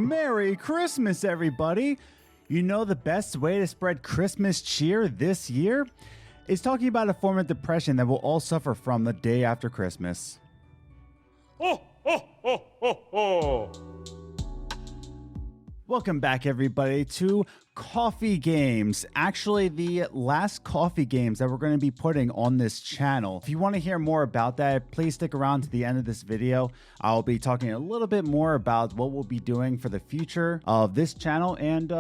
Merry Christmas, everybody! You know the best way to spread Christmas cheer this year is talking about a form of depression that we'll all suffer from the day after Christmas. Ho, ho, ho, ho, ho! Welcome back, everybody, to Coffee Games. Actually, the last Coffee Games that we're going to be putting on this channel. If you want to hear more about that, please stick around to the end of this video. I'll be talking a little bit more about what we'll be doing for the future of this channel and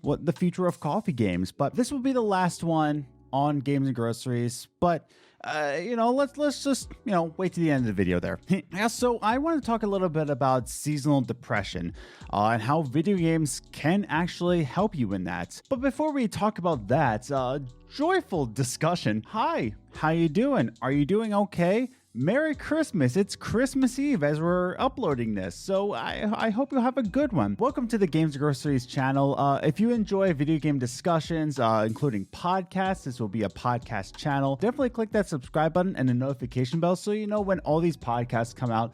what the future of Coffee Games. But this will be the last one on Games and Groceries. But let's just, wait to the end of the video there. So I want to talk a little bit about seasonal depression and how video games can actually help you in that. But before we talk about that, joyful discussion. Hi, how you doing? Are you doing okay? Merry Christmas. It's Christmas Eve as we're uploading this, so I hope you'll have a good one. Welcome to the Games and Groceries channel. If you enjoy video game discussions, including podcasts, this will be a podcast channel. Definitely click that subscribe button and the notification bell so you know when all these podcasts come out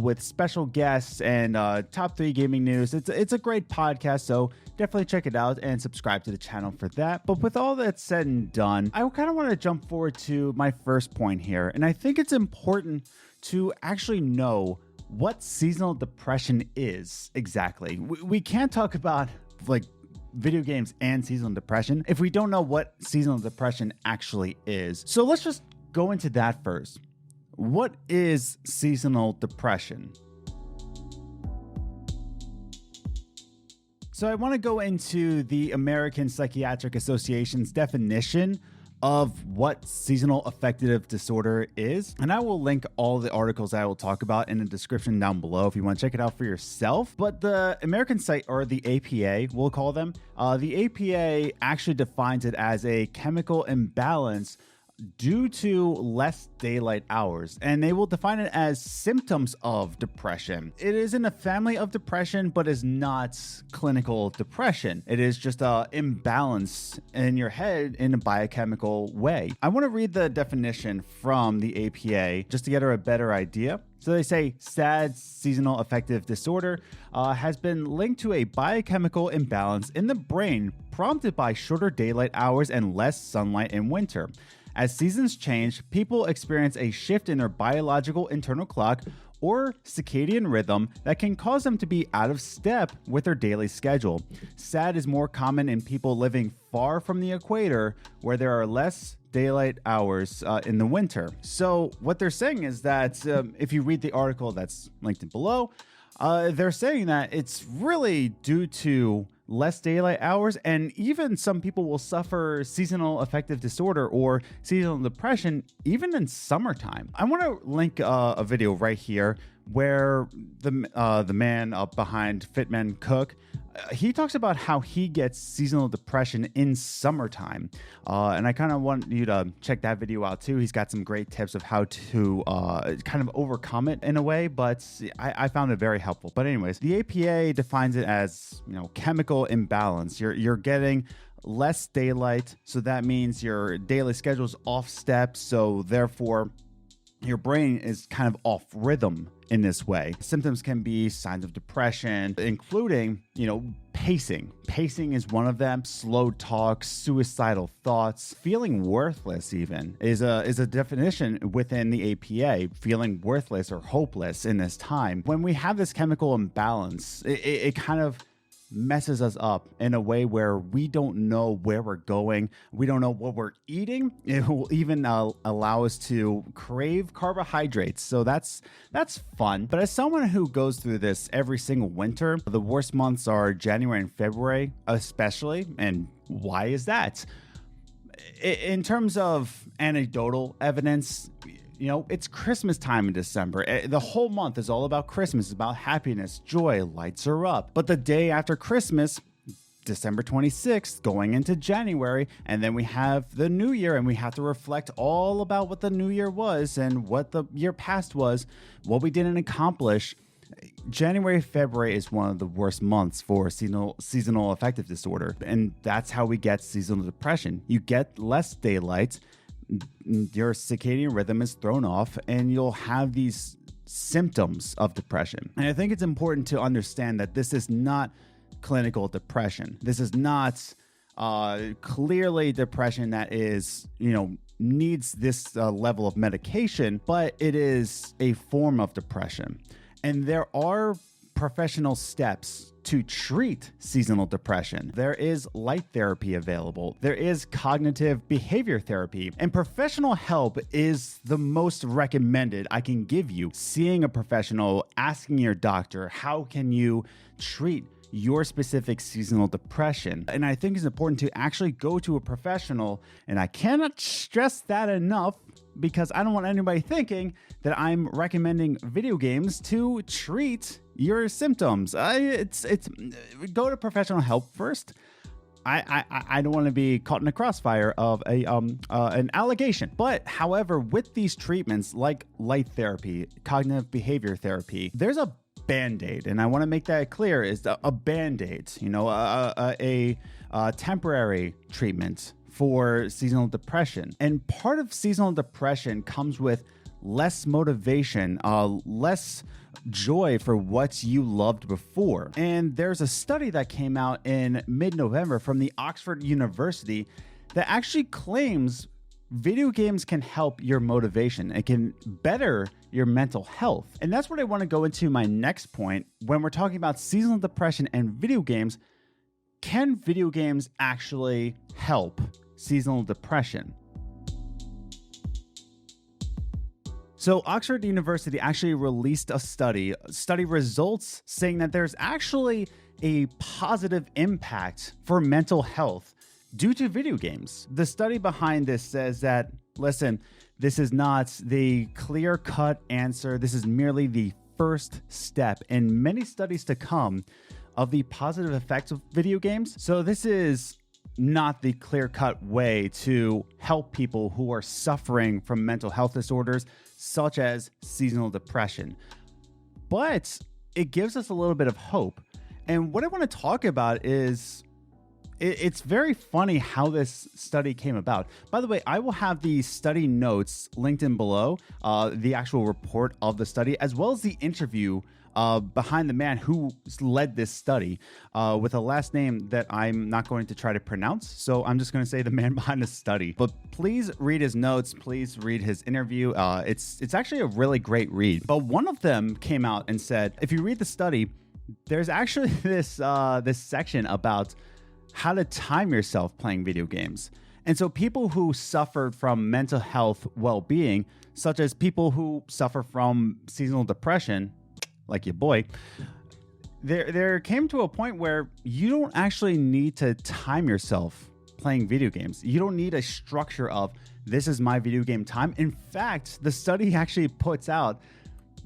with special guests and top 3 gaming news. It's a great podcast, so definitely check it out and subscribe to the channel for that. But with all that said and done, I kind of want to jump forward to my first point here, and I think it's important to actually know what seasonal depression is exactly. We can't talk about like video games and seasonal depression if we don't know what seasonal depression actually is. So let's just go into that first. What is seasonal depression? So I want to go into the American Psychiatric Association's definition of what seasonal affective disorder is. And I will link all the articles I will talk about in the description down below if you want to check it out for yourself. But the American or the APA, we'll call them, the APA actually defines it as a chemical imbalance due to less daylight hours, and they will define it as symptoms of depression. It is in a family of depression, but is not clinical depression. It is just an imbalance in your head in a biochemical way. I want to read the definition from the APA just to get her a better idea. So they say SAD, seasonal affective disorder, has been linked to a biochemical imbalance in the brain prompted by shorter daylight hours and less sunlight in winter. As seasons change, people experience a shift in their biological internal clock or circadian rhythm that can cause them to be out of step with their daily schedule. SAD is more common in people living far from the equator, where there are less daylight hours in the winter. So what they're saying is that if you read the article that's linked below, they're saying that it's really due to less daylight hours, and even some people will suffer seasonal affective disorder or seasonal depression even in summertime. I want to link a video right here where the man behind Fitman Cook, he talks about how he gets seasonal depression in summertime. And I kind of want you to check that video out too. He's got some great tips of how to kind of overcome it in a way, but I found it very helpful. But anyways, the APA defines it as, chemical imbalance. You're getting less daylight, so that means your daily schedule's off step, so therefore your brain is kind of off rhythm in this way. Symptoms can be signs of depression, including, pacing. Pacing is one of them. Slow talk, suicidal thoughts, feeling worthless even is a definition within the APA, feeling worthless or hopeless in this time. When we have this chemical imbalance, it kind of messes us up in a way where we don't know where we're going. We don't know what we're eating. It will even allow us to crave carbohydrates. So that's fun. But as someone who goes through this every single winter, the worst months are January and February, especially. And why is that? In terms of anecdotal evidence, it's Christmas time in December. The whole month is all about Christmas. It's about happiness, joy, lights are up. But the day after Christmas, December 26th, going into January, and then we have the new year, and we have to reflect all about what the new year was and what the year past was, what we didn't accomplish. January, February is one of the worst months for seasonal affective disorder, and that's how we get seasonal depression. You get less daylight, your circadian rhythm is thrown off, and you'll have these symptoms of depression. And I think it's important to understand that this is not clinical depression. This is not clearly depression that is, needs this level of medication, but it is a form of depression. And there are professional steps to treat seasonal depression. There is light therapy available. There is cognitive behavior therapy, and professional help is the most recommended I can give you. Seeing a professional, asking your doctor, how can you treat your specific seasonal depression? And I think it's important to actually go to a professional, and I cannot stress that enough because I don't want anybody thinking that I'm recommending video games to treat your symptoms. It's go to professional help first. I don't want to be caught in a crossfire of an allegation. But however, with these treatments like light therapy, cognitive behavior therapy, there's a Band-Aid, and I want to make that clear, is a Band-Aid, a temporary treatment for seasonal depression. And part of seasonal depression comes with less motivation, less joy for what you loved before. And there's a study that came out in mid-November from the Oxford University that actually claims video games can help your motivation. It can better your mental health. And that's what I want to go into my next point when we're talking about seasonal depression and video games. Can video games actually help seasonal depression? So Oxford University actually released a study results saying that there's actually a positive impact for mental health due to video games. The study behind this says that, listen, this is not the clear-cut answer. This is merely the first step in many studies to come of the positive effects of video games. So this is not the clear-cut way to help people who are suffering from mental health disorders such as seasonal depression. But it gives us a little bit of hope. And what I want to talk about is it's very funny how this study came about. By the way, I will have the study notes linked in below, the actual report of the study, as well as the interview behind the man who led this study with a last name that I'm not going to try to pronounce. So I'm just going to say the man behind the study. But please read his notes. Please read his interview. It's actually a really great read. But one of them came out and said, if you read the study, there's actually this section about how to time yourself playing video games. And so people who suffered from mental health well-being, such as people who suffer from seasonal depression, like your boy, there came to a point where you don't actually need to time yourself playing video games. You don't need a structure of, this is my video game time. In fact, the study actually puts out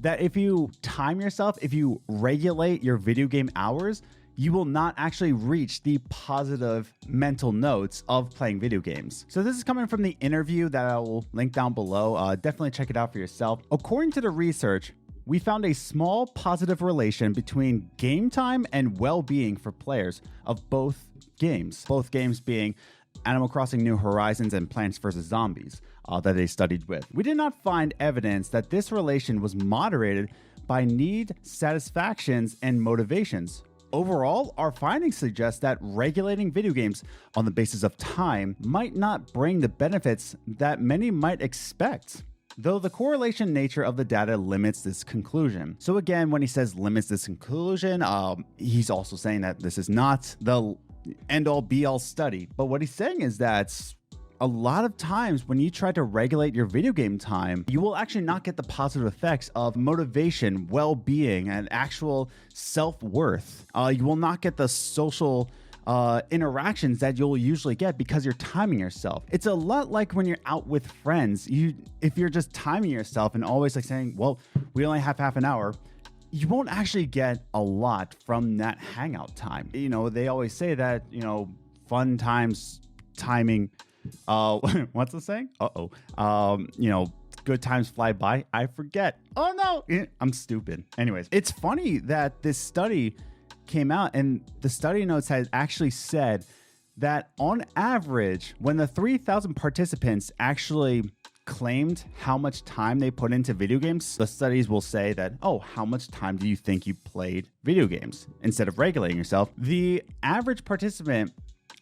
that if you time yourself, if you regulate your video game hours, you will not actually reach the positive mental notes of playing video games. So this is coming from the interview that I will link down below. Definitely check it out for yourself. According to the research, we found a small positive relation between game time and well-being for players of both games being Animal Crossing New Horizons and Plants vs. Zombies that they studied with. We did not find evidence that this relation was moderated by need satisfactions and motivations. Overall, our findings suggest that regulating video games on the basis of time might not bring the benefits that many might expect, though the correlation nature of the data limits this conclusion. So again, when he says limits this conclusion, he's also saying that this is not the end-all be-all study. But what he's saying is that a lot of times when you try to regulate your video game time, you will actually not get the positive effects of motivation, well-being, and actual self-worth. You will not get the social interactions that you'll usually get because you're timing yourself. It's a lot like when you're out with friends. If you're just timing yourself and always like saying, well, we only have half an hour, you won't actually get a lot from that hangout time. They always say that, fun times timing. What's the saying? Good times fly by. I forget. Oh no, I'm stupid. Anyways, it's funny that this study came out and the study notes had actually said that on average, when the 3,000 participants actually claimed how much time they put into video games, the studies will say that, oh, how much time do you think you played video games? Instead of regulating yourself, the average participant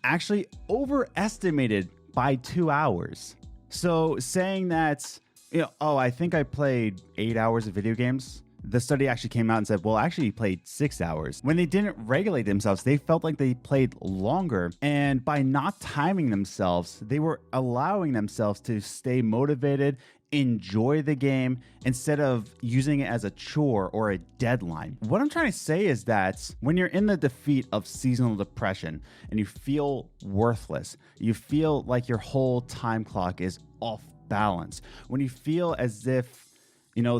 actually overestimated by 2 hours. So saying that, oh, I think I played 8 hours of video games, the study actually came out and said, well, actually you played 6 hours. When they didn't regulate themselves, they felt like they played longer. And by not timing themselves, they were allowing themselves to stay motivated, enjoy the game, instead of using it as a chore or a deadline. What I'm trying to say is that when you're in the defeat of seasonal depression and you feel worthless, you feel like your whole time clock is off balance, when you feel as if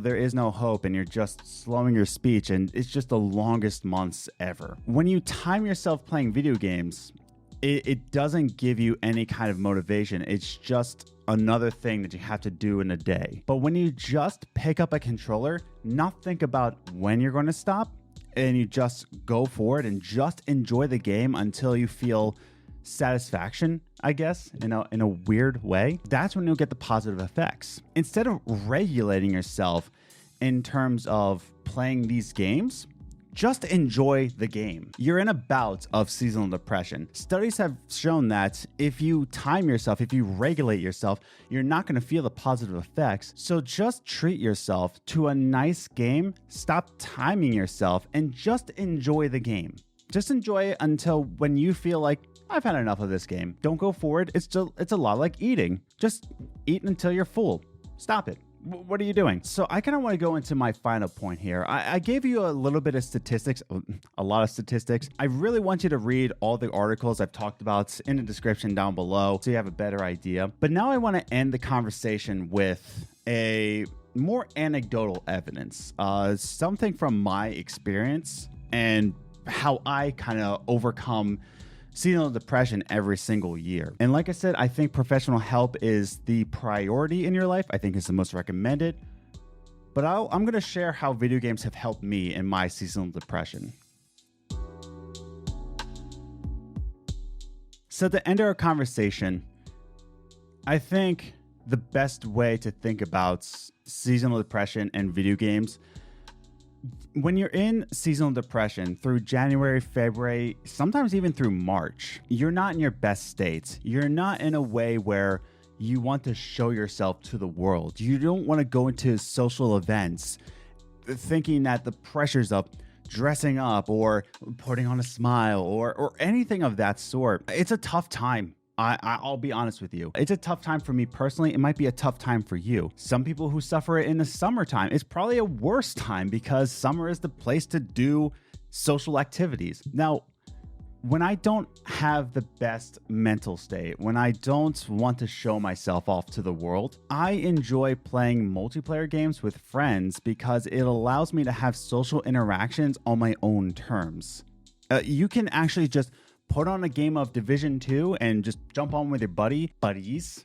there is no hope and you're just slowing your speech and it's just the longest months ever. When you time yourself playing video games, it doesn't give you any kind of motivation. It's just another thing that you have to do in a day. But when you just pick up a controller, not think about when you're going to stop, and you just go for it and just enjoy the game until you feel satisfaction, I guess, in a weird way, that's when you'll get the positive effects. Instead of regulating yourself in terms of playing these games, just enjoy the game. You're in a bout of seasonal depression. Studies have shown that if you time yourself, if you regulate yourself, you're not going to feel the positive effects. So just treat yourself to a nice game, stop timing yourself, and just enjoy the game. Just enjoy it until when you feel like, I've had enough of this game. Don't go forward. It's a lot like eating. Just eat until you're full. Stop it. What are you doing? So I kind of want to go into my final point here. I gave you a little bit of statistics, a lot of statistics. I really want you to read all the articles I've talked about in the description down below so you have a better idea. But now I want to end the conversation with a more anecdotal evidence, something from my experience and how I kind of overcome seasonal depression every single year. And like I said, I think professional help is the priority in your life. I think it's the most recommended. But I'm going to share how video games have helped me in my seasonal depression. So to end our conversation, I think the best way to think about seasonal depression and video games, when you're in seasonal depression through January, February, sometimes even through March, you're not in your best state. You're not in a way where you want to show yourself to the world. You don't want to go into social events thinking that the pressures of dressing up or putting on a smile or anything of that sort. It's a tough time. I'll be honest with you. It's a tough time for me personally. It might be a tough time for you. Some people who suffer it in the summertime, it's probably a worse time because summer is the place to do social activities. Now, when I don't have the best mental state, when I don't want to show myself off to the world, I enjoy playing multiplayer games with friends because it allows me to have social interactions on my own terms. You can actually just put on a game of Division 2 and just jump on with your buddies,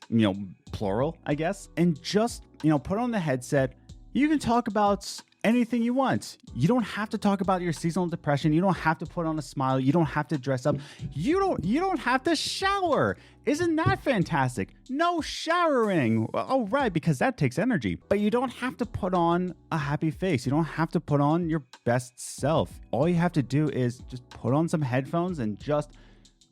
plural, I guess, and just, put on the headset. You can talk about anything you want. You don't have to talk about your seasonal depression. You don't have to put on a smile. You don't have to dress up. You don't have to shower. Isn't that fantastic? No showering. Oh, right, because that takes energy. But you don't have to put on a happy face. You don't have to put on your best self. All you have to do is just put on some headphones and just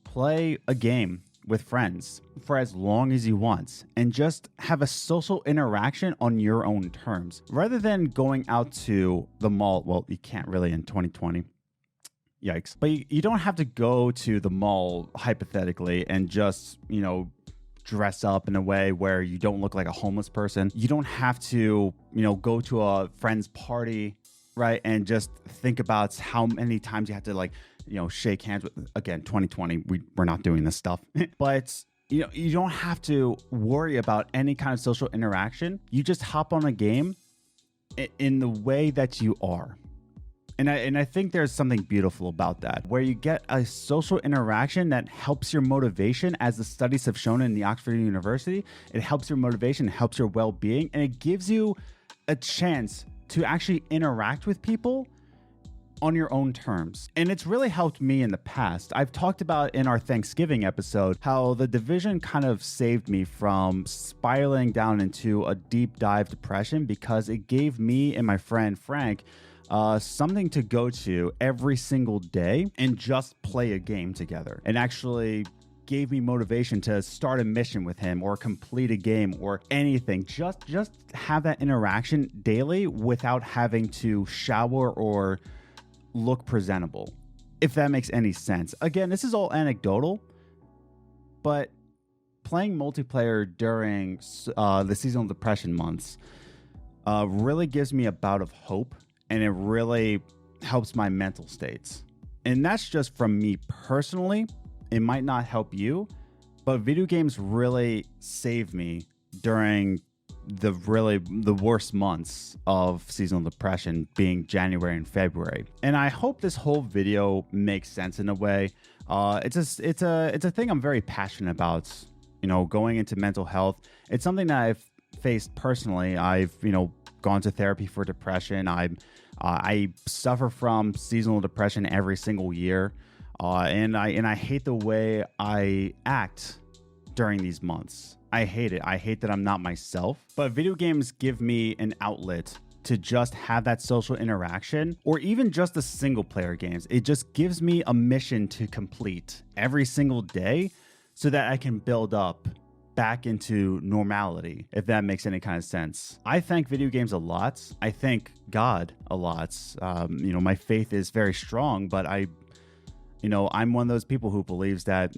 play a game with friends for as long as you want and just have a social interaction on your own terms rather than going out to the mall. Well, you can't really in 2020. Yikes. But you don't have to go to the mall hypothetically and just, dress up in a way where you don't look like a homeless person. You don't have to, go to a friend's party, right? And just think about how many times you have to shake hands with, again, 2020, we're not doing this stuff. But, you don't have to worry about any kind of social interaction. You just hop on a game in the way that you are. And I think there's something beautiful about that, where you get a social interaction that helps your motivation, as the studies have shown in the Oxford University. It helps your motivation, it helps your well-being, and it gives you a chance to actually interact with people on your own terms. And it's really helped me in the past. I've talked about in our Thanksgiving episode how the division kind of saved me from spiraling down into a deep dive depression because it gave me and my friend Frank something to go to every single day and just play a game together, and actually gave me motivation to start a mission with him or complete a game or anything. Just have that interaction daily without having to shower or look presentable, if that makes any sense. Again, this is all anecdotal, but playing multiplayer during the seasonal depression months really gives me a bout of hope, and it really helps my mental states. And that's just from me personally. It might not help you, but video games really saved me during the worst months of seasonal depression, being January and February. And I hope this whole video makes sense in a way. It's a thing I'm very passionate about, going into mental health. It's something that I've faced personally. I've, gone to therapy for depression. I suffer from seasonal depression every single year. And I hate the way I act during these months. I hate it. I hate that I'm not myself. But video games give me an outlet to just have that social interaction, or even just the single player games. It just gives me a mission to complete every single day so that I can build up back into normality, if that makes any kind of sense. I thank video games a lot. I thank God a lot. My faith is very strong, but I'm one of those people who believes that,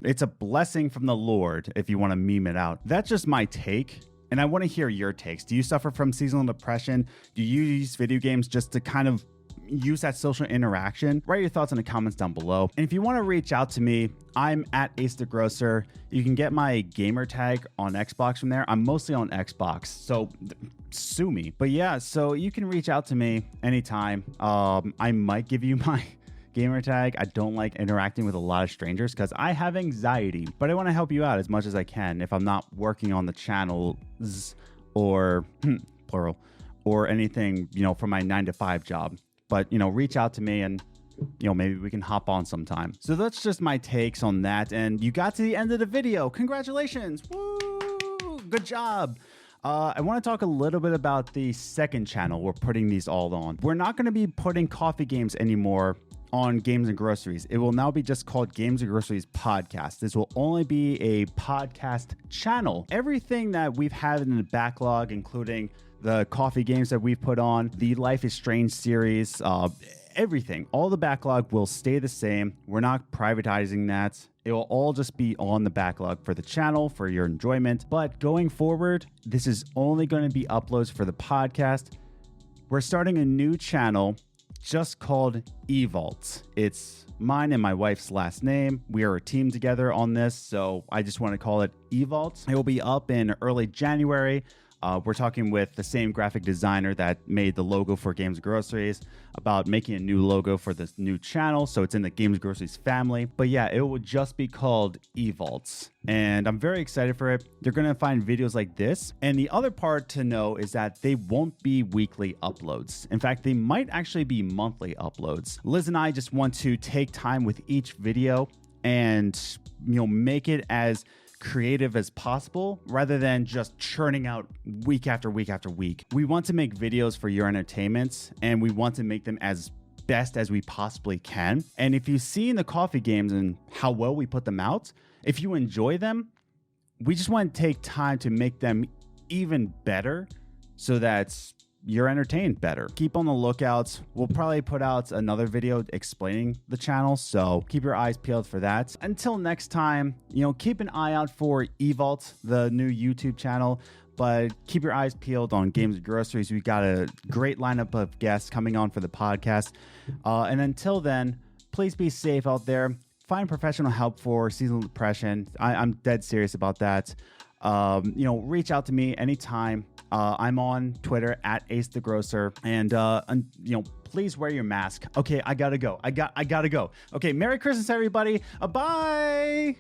it's a blessing from the Lord if you want to meme it out. That's just my take, and I want to hear your takes. Do you suffer from seasonal depression? Do you use video games just to kind of use that social interaction? Write your thoughts in the comments down below. And if you want to reach out to me, I'm at Ace the Grocer. You can get my gamer tag on Xbox from there. I'm mostly on Xbox, so sue me. But yeah, so you can reach out to me anytime. I might give you my gamer tag. I don't like interacting with a lot of strangers because I have anxiety, but I want to help you out as much as I can if I'm not working on the channels or plural or anything, for my 9-to-5 job. But, reach out to me and, maybe we can hop on sometime. So that's just my takes on that. And you got to the end of the video. Congratulations. Woo! Good job. I want to talk a little bit about the second channel we're putting these all on. We're not going to be putting coffee games anymore on Games and Groceries. It will now be just called Games and Groceries Podcast. This will only be a podcast channel. Everything that we've had in the backlog, including the coffee games that we've put on, the Life is Strange series, everything, all the backlog will stay the same. We're not privatizing that. It will all just be on the backlog for the channel, for your enjoyment. But going forward, this is only going to be uploads for the podcast. We're starting a new channel just called eVault. It's mine and my wife's last name. We are a team together on this, so I just want to call it eVault. It will be up in early January. We're talking with the same graphic designer that made the logo for Games and Groceries about making a new logo for this new channel, so it's in the Games and Groceries family. But yeah, it will just be called eVault, and I'm very excited for it. You're going to find videos like this, and the other part to know is that they won't be weekly uploads. In fact, they might actually be monthly uploads. Liz and I just want to take time with each video and make it as creative as possible rather than just churning out week after week after week. We want to make videos for your entertainment, and we want to make them as best as we possibly can. And if you've seen the coffee games and how well we put them out, if you enjoy them, we just want to take time to make them even better so that you're entertained better. Keep on the lookout. We'll probably put out another video explaining the channel, so keep your eyes peeled for that. Until next time, keep an eye out for eVault, the new YouTube channel, but keep your eyes peeled on Games and Groceries. We've got a great lineup of guests coming on for the podcast. And until then, please be safe out there. Find professional help for seasonal depression. I'm dead serious about that. Reach out to me anytime. I'm on Twitter at Ace the Grocer, and please wear your mask. Okay, I gotta go. I gotta go. Okay, Merry Christmas, everybody. Bye.